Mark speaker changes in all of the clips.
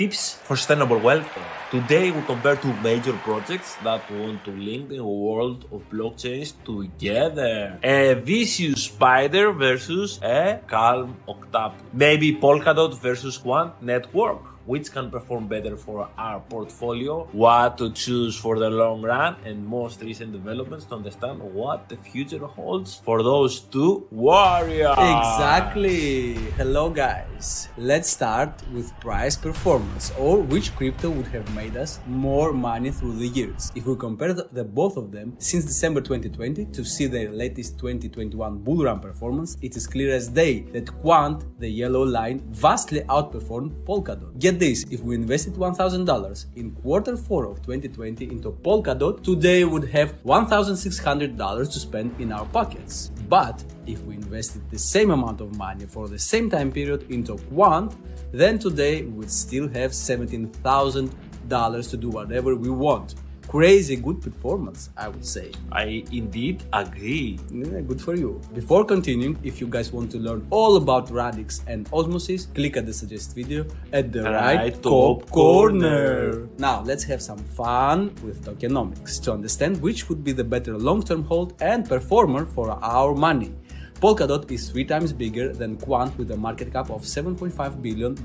Speaker 1: Tips for sustainable wealth. Today we compare two major projects that want to link the world of blockchains together. A vicious spider versus a calm octopus. Maybe Polkadot versus Quant Network. Which can perform better for our portfolio, what to choose for the long run, and most recent developments to understand what the future holds for those two warriors.
Speaker 2: Exactly. Hello guys. Let's start with price performance, or which crypto would have made us more money through the years. If we compare the both of them since December 2020 to see their latest 2021 bull run performance, it is clear as day that Quant, the yellow line, vastly outperformed Polkadot. Get this, if we invested $1,000 in Q4 of 2020 into Polkadot, today we would have $1,600 to spend in our pockets. But if we invested the same amount of money for the same time period into Quant, then today we would still have $17,000 to do whatever we want. Crazy good performance, I would say.
Speaker 1: I indeed agree.
Speaker 2: Yeah, good for you. Before continuing, if you guys want to learn all about Radix and Osmosis, click at the suggest video at the right top corner. Now, let's have some fun with tokenomics to understand which would be the better long-term hold and performer for our money. Polkadot is 3 times bigger than Quant with a market cap of $7.5 billion,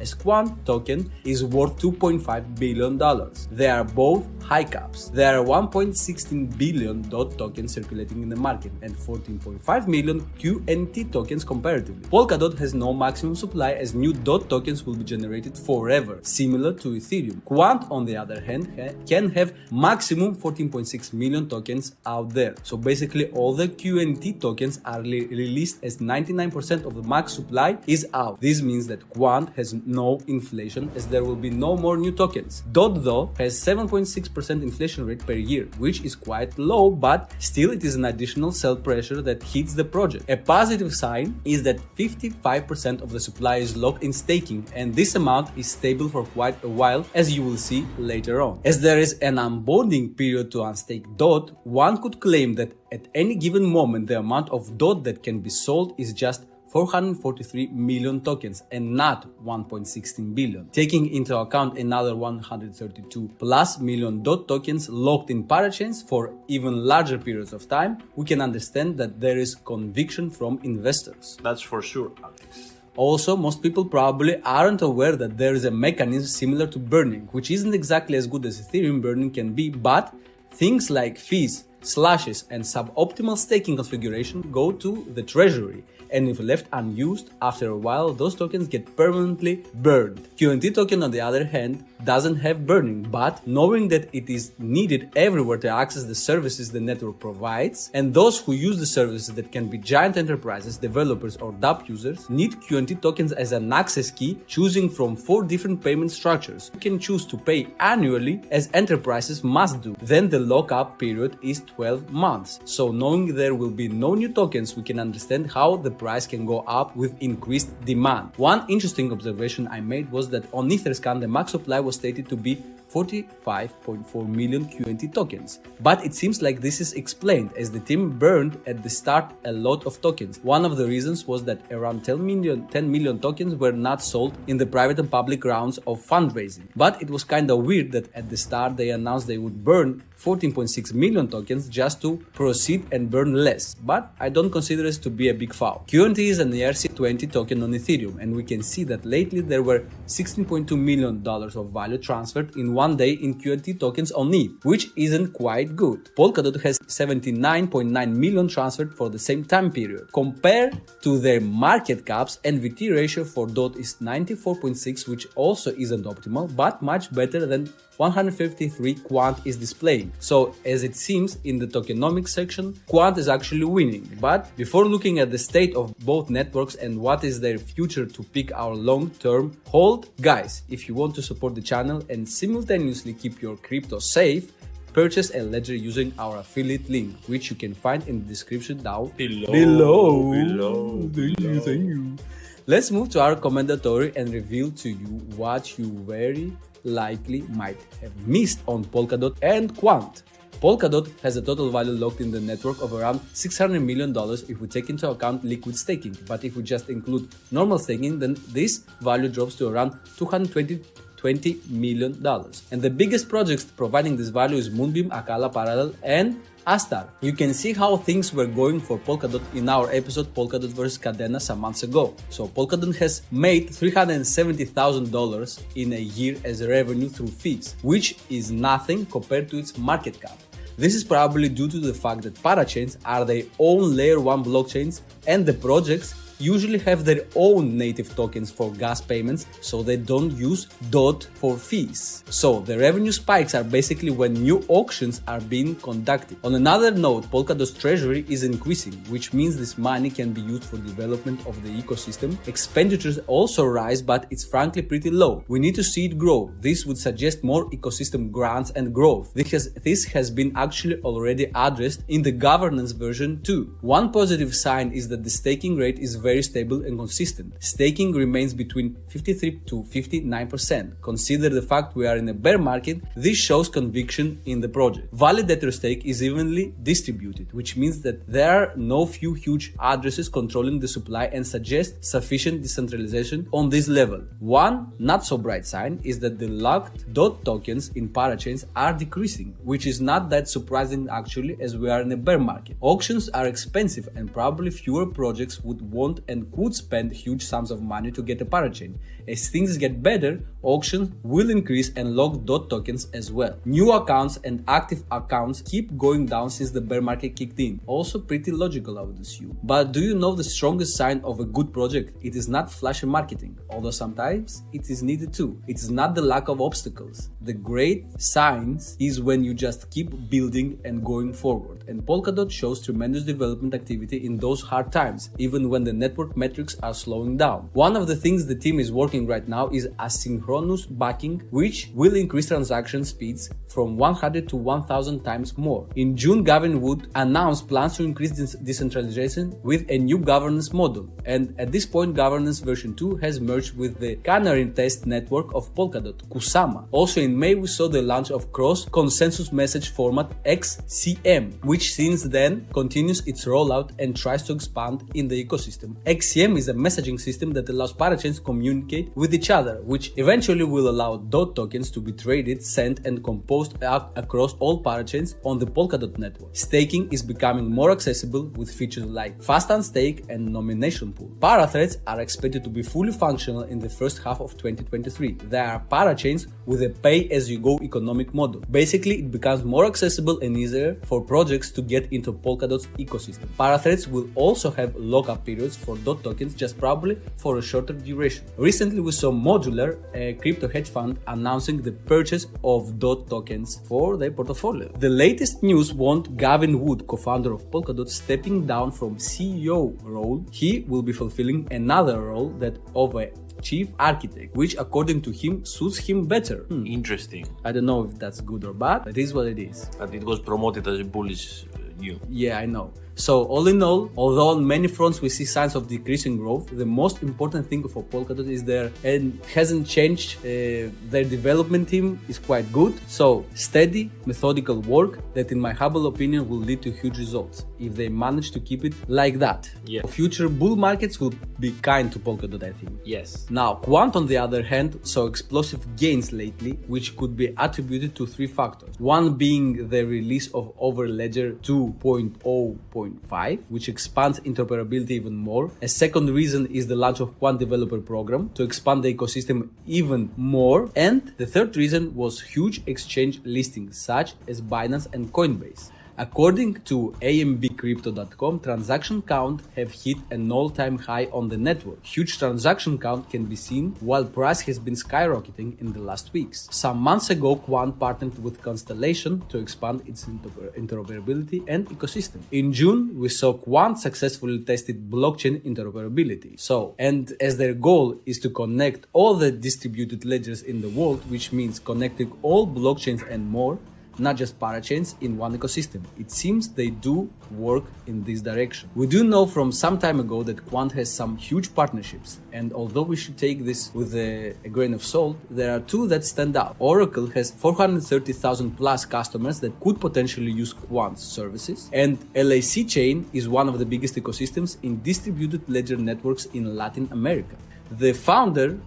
Speaker 2: as Quant token is worth $2.5 billion. They are both high caps. There are 1.16 billion DOT tokens circulating in the market and 14.5 million QNT tokens comparatively. Polkadot has no maximum supply as new DOT tokens will be generated forever, similar to Ethereum. Quant, on the other hand, can have maximum 14.6 million tokens out there. So basically all the QNT tokens are released as 99% of the max supply is out. This means that Quant has no inflation as there will be no more new tokens. DOT though has 7.6% inflation rate per year, which is quite low, but still it is an additional sell pressure that hits the project. A positive sign is that 55% of the supply is locked in staking, and this amount is stable for quite a while, as you will see later on. As there is an onboarding period to unstake DOT, one could claim that at any given moment the amount of DOT that can be sold is just 443 million tokens and not 1.16 billion. Taking into account another 132 plus million DOT tokens locked in parachains for even larger periods of time, we can understand that there is conviction from investors.
Speaker 1: That's for sure, Alex.
Speaker 2: Also, most people probably aren't aware that there is a mechanism similar to burning, which isn't exactly as good as Ethereum burning can be, but things like fees, slashes and suboptimal staking configuration go to the treasury, and if left unused, after a while those tokens get permanently burned. QNT token on the other hand doesn't have burning, but knowing that it is needed everywhere to access the services the network provides, and those who use the services that can be giant enterprises, developers or DApp users need QNT tokens as an access key, choosing from 4 different payment structures. You can choose to pay annually as enterprises must do. Then the lockup period is 12 months. So knowing there will be no new tokens, we can understand how the price can go up with increased demand. One interesting observation I made was that on Etherscan the max supply was stated to be 45.4 million QNT tokens. But it seems like this is explained as the team burned at the start a lot of tokens. One of the reasons was that around 10 million tokens were not sold in the private and public rounds of fundraising. But it was kinda weird that at the start they announced they would burn 14.6 million tokens just to proceed and burn less, but I don't consider this to be a big foul. QNT is an ERC20 token on Ethereum, and we can see that lately there were $16.2 million of value transferred in one day in QNT tokens on ETH, which isn't quite good. Polkadot has 79.9 million transferred for the same time period. Compared to their market caps, NVT ratio for DOT is 94.6, which also isn't optimal, but much better than 153 Quant is displaying. So as it seems in the tokenomics section, Quant is actually winning. But before looking at the state of both networks and what is their future to pick our long-term hold, guys, if you want to support the channel and simultaneously keep your crypto safe, purchase a ledger using our affiliate link, which you can find in the description down below. Thank you. Let's move to our commendatory and reveal to you what you very likely might have missed on Polkadot and Quant. Polkadot has a total value locked in the network of around $600 million if we take into account liquid staking, but if we just include normal staking, then this value drops to around $220 $20 million. And the biggest projects providing this value is Moonbeam, Acala Parallel, and Astar. You can see how things were going for Polkadot in our episode Polkadot vs Cadena some months ago. So Polkadot has made $370,000 in a year as revenue through fees, which is nothing compared to its market cap. This is probably due to the fact that parachains are their own layer 1 blockchains and the projects usually have their own native tokens for gas payments, so they don't use DOT for fees. So the revenue spikes are basically when new auctions are being conducted. On another note, Polkadot's treasury is increasing, which means this money can be used for development of the ecosystem. Expenditures also rise, but it's frankly pretty low. We need to see it grow. This would suggest more ecosystem grants and growth. This has been actually already addressed in the governance version 2. One positive sign is that the staking rate is very stable and consistent. Staking remains between 53 to 59%. Consider the fact we are in a bear market, this shows conviction in the project. Validator stake is evenly distributed, which means that there are no few huge addresses controlling the supply and suggests sufficient decentralization on this level. One not so bright sign is that the locked DOT tokens in parachains are decreasing, which is not that surprising actually, as we are in a bear market. Auctions are expensive and probably fewer projects would want and could spend huge sums of money to get a parachain. As things get better, auctions will increase and lock DOT tokens as well. New accounts and active accounts keep going down since the bear market kicked in. Also pretty logical, I would assume. But do you know the strongest sign of a good project? It is not flashy marketing, although sometimes it is needed too. It is not the lack of obstacles. The great signs is when you just keep building and going forward. And Polkadot shows tremendous development activity in those hard times, even when the network metrics are slowing down. One of the things the team is working right now is asynchronous backing, which will increase transaction speeds from 100 to 1000 times more. In June, Gavin Wood announced plans to increase decentralization with a new governance model, and at this point governance version 2 has merged with the Canary test network of Polkadot, Kusama. Also in May we saw the launch of cross consensus message format XCM, which since then continues its rollout and tries to expand in the ecosystem. XCM is a messaging system that allows parachains to communicate with each other, which eventually will allow DOT tokens to be traded, sent and composed across all parachains on the Polkadot network. Staking is becoming more accessible with features like fast unstake and nomination pool. Parathreads are expected to be fully functional in the first half of 2023. There are parachains with a pay-as-you-go economic model. Basically, it becomes more accessible and easier for projects to get into Polkadot's ecosystem. Parathreads will also have lockup periods for DOT tokens, just probably for a shorter duration. Recently, we saw Modular, a crypto hedge fund, announcing the purchase of DOT tokens for their portfolio. The latest news want Gavin Wood, co-founder of Polkadot, stepping down from CEO role. He will be fulfilling another role, that of a chief architect, which according to him suits him better.
Speaker 1: Interesting.
Speaker 2: I don't know if that's good or bad, but it is what it is.
Speaker 1: But it was promoted as a bullish news.
Speaker 2: Yeah, I know. So all in all, although on many fronts we see signs of decreasing growth, the most important thing for Polkadot is and hasn't changed. Their development team is quite good. So steady, methodical work that in my humble opinion will lead to huge results if they manage to keep it like that.
Speaker 1: Yeah.
Speaker 2: Future bull markets will be kind to Polkadot, I think.
Speaker 1: Yes.
Speaker 2: Now, Quant on the other hand saw explosive gains lately, which could be attributed to three factors. One being the release of Overledger 2.0.5, which expands interoperability even more. A second reason is the launch of Quant Developer Program to expand the ecosystem even more. And the third reason was huge exchange listings such as Binance and Coinbase. According to ambcrypto.com, transaction count have hit an all-time high on the network. Huge transaction count can be seen while price has been skyrocketing in the last weeks. Some months ago, Quant partnered with Constellation to expand its interoperability and ecosystem. In June, we saw Quant successfully tested blockchain interoperability. And as their goal is to connect all the distributed ledgers in the world, which means connecting all blockchains and more, not just parachains, in one ecosystem. It seems they do work in this direction. We do know from some time ago that Quant has some huge partnerships, and although we should take this with a grain of salt, there are two that stand out. Oracle has 430,000 plus customers that could potentially use Quant's services, and LAC Chain is one of the biggest ecosystems in distributed ledger networks in Latin America. The founder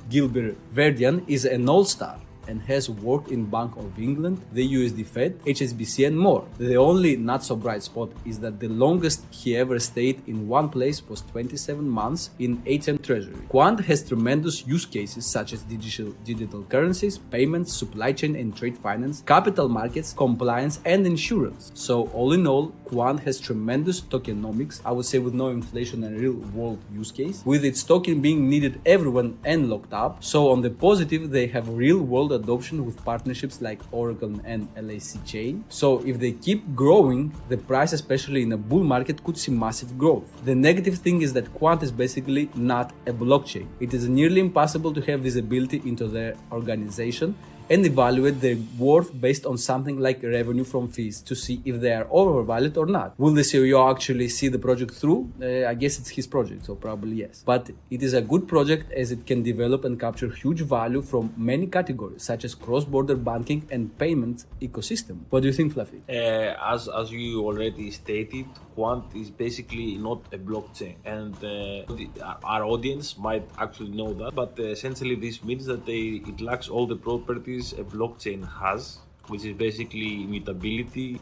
Speaker 2: Gilbert Verdian is an all-star and has worked in Bank of England, the USD Fed, HSBC and more. The only not so bright spot is that the longest he ever stayed in one place was 27 months in HM Treasury. Quant has tremendous use cases such as digital currencies, payments, supply chain and trade finance, capital markets, compliance and insurance. So all in all, Quant has tremendous tokenomics, I would say with no inflation and real world use case, with its token being needed everyone and locked up. So on the positive, they have real world adoption with partnerships like Oracle and LAC chain. So if they keep growing, the price, especially in a bull market, could see massive growth. The negative thing is that Quant is basically not a blockchain. It is nearly impossible to have visibility into their organization and evaluate their worth based on something like revenue from fees to see if they are overvalued or not. Will the CEO actually see the project through? I guess it's his project, so probably yes. But it is a good project as it can develop and capture huge value from many categories, such as cross-border banking and payment ecosystem. What do you think, Fluffy?
Speaker 1: As you already stated, Quant is basically not a blockchain, and our audience might actually know that, but essentially this means that it lacks all the properties a blockchain has, which is basically immutability,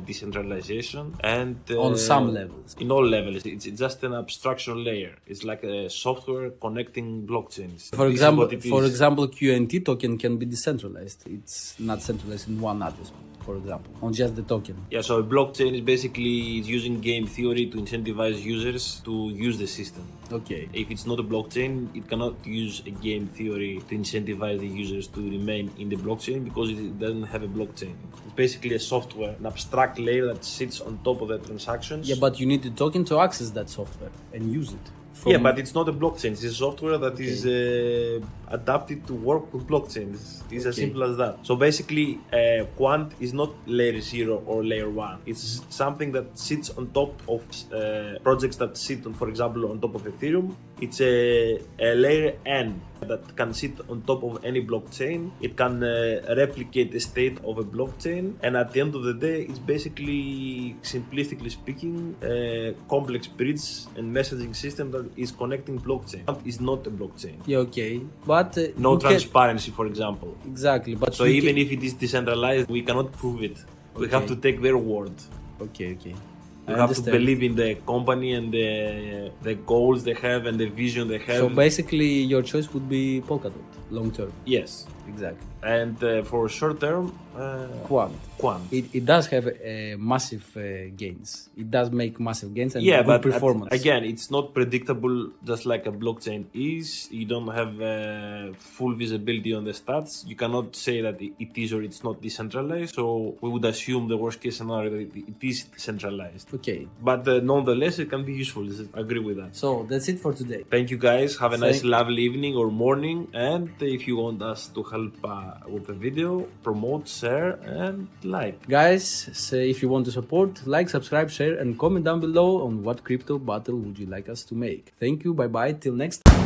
Speaker 1: decentralization, and
Speaker 2: on some levels.
Speaker 1: In all levels, it's just an abstraction layer. It's like a software connecting blockchains.
Speaker 2: For example, QNT token can be decentralized. It's not centralized in one address, for example, on just the token.
Speaker 1: Yeah, so a blockchain is basically using game theory to incentivize users to use the system.
Speaker 2: Okay.
Speaker 1: If it's not a blockchain, it cannot use a game theory to incentivize the users to remain in the blockchain because it doesn't have a blockchain. It's basically a software, an abstract layer that sits on top of the transactions.
Speaker 2: Yeah, but you need the token to access that software and use it.
Speaker 1: Yeah, but it's not a blockchain. It's a software that is adapted to work with blockchains. It's as simple as that. So basically, Quant is not layer 0 or layer 1. It's something that sits on top of projects that sit, for example, on top of Ethereum. It's a layer N that can sit on top of any blockchain. It can replicate the state of a blockchain. And at the end of the day, it's basically, simplistically speaking, a complex bridge and messaging system that is connecting blockchain. It's not a blockchain.
Speaker 2: Yeah, okay. But
Speaker 1: no transparency, for example.
Speaker 2: Exactly. But
Speaker 1: so even if it is decentralized, we cannot prove it. We have to take their word.
Speaker 2: Okay.
Speaker 1: You have to believe in the company and the goals they have and the vision they have.
Speaker 2: So basically, your choice would be Polkadot, long term.
Speaker 1: Yes.
Speaker 2: Exactly.
Speaker 1: And for short term,
Speaker 2: Quant. It does have massive gains. It does make massive gains and good performance.
Speaker 1: Again, it's not predictable just like a blockchain is. You don't have full visibility on the stats. You cannot say that it is or it's not decentralized. So we would assume the worst case scenario that it is decentralized.
Speaker 2: Okay.
Speaker 1: But nonetheless, it can be useful. I agree with that.
Speaker 2: So that's it for today.
Speaker 1: Thank you guys. Have a nice, lovely evening or morning. And if you want us to help with the video, promote, share and like.
Speaker 2: Guys, if you want to support, like, subscribe, share and comment down below on what crypto battle would you like us to make. Thank you, bye bye, till next time.